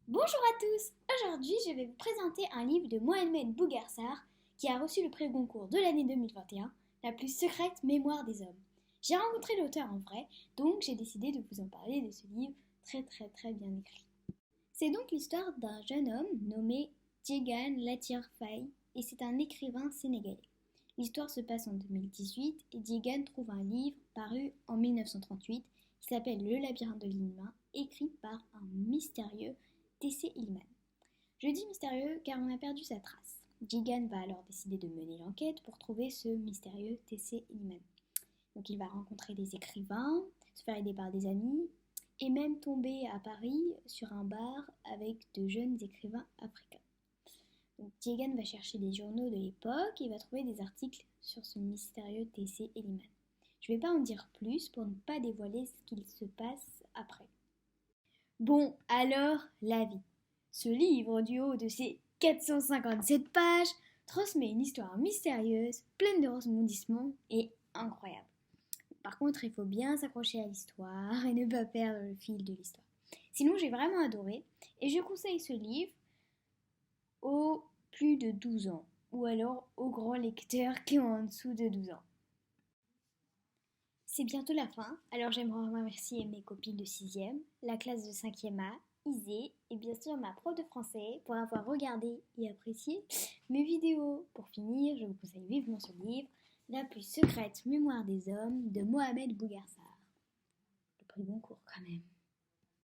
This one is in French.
Bonjour à tous! Aujourd'hui, je vais vous présenter un livre de Mohamed Bougarsar qui a reçu le prix Goncourt de l'année 2021, La plus secrète mémoire des hommes. J'ai rencontré l'auteur en vrai, donc j'ai décidé de vous en parler de ce livre très bien écrit. C'est donc l'histoire d'un jeune homme nommé Djegan Latir Faye et c'est un écrivain sénégalais. L'histoire se passe en 2018 et Djegan trouve un livre paru en 1938 qui s'appelle Le labyrinthe de l'Inhumain, écrit par un mystérieux T.C. Illman. Je dis mystérieux car on a perdu sa trace. Djegan va alors décider de mener l'enquête pour trouver ce mystérieux T.C. Illman. Donc il va rencontrer des écrivains, se faire aider par des amis et même tomber à Paris sur un bar avec de jeunes écrivains africains. Donc Djegan va chercher des journaux de l'époque et va trouver des articles sur ce mystérieux T.C. Illman. Je ne vais pas en dire plus pour ne pas dévoiler ce qu'il se passe après. Bon, alors, la vie. Ce livre, du haut de ses 457 pages, transmet une histoire mystérieuse, pleine de rebondissements et incroyable. Par contre, il faut bien s'accrocher à l'histoire et ne pas perdre le fil de l'histoire. Sinon, j'ai vraiment adoré et je conseille ce livre aux plus de 12 ans ou alors aux grands lecteurs qui ont en dessous de 12 ans. C'est bientôt la fin, alors j'aimerais remercier mes copines de 6e, la classe de 5e A, Isée et bien sûr ma prof de français pour avoir regardé et apprécié mes vidéos. Pour finir, je vous conseille vivement ce livre, La plus secrète mémoire des hommes de Mohamed Bougarsar. Le prix Goncourt quand même.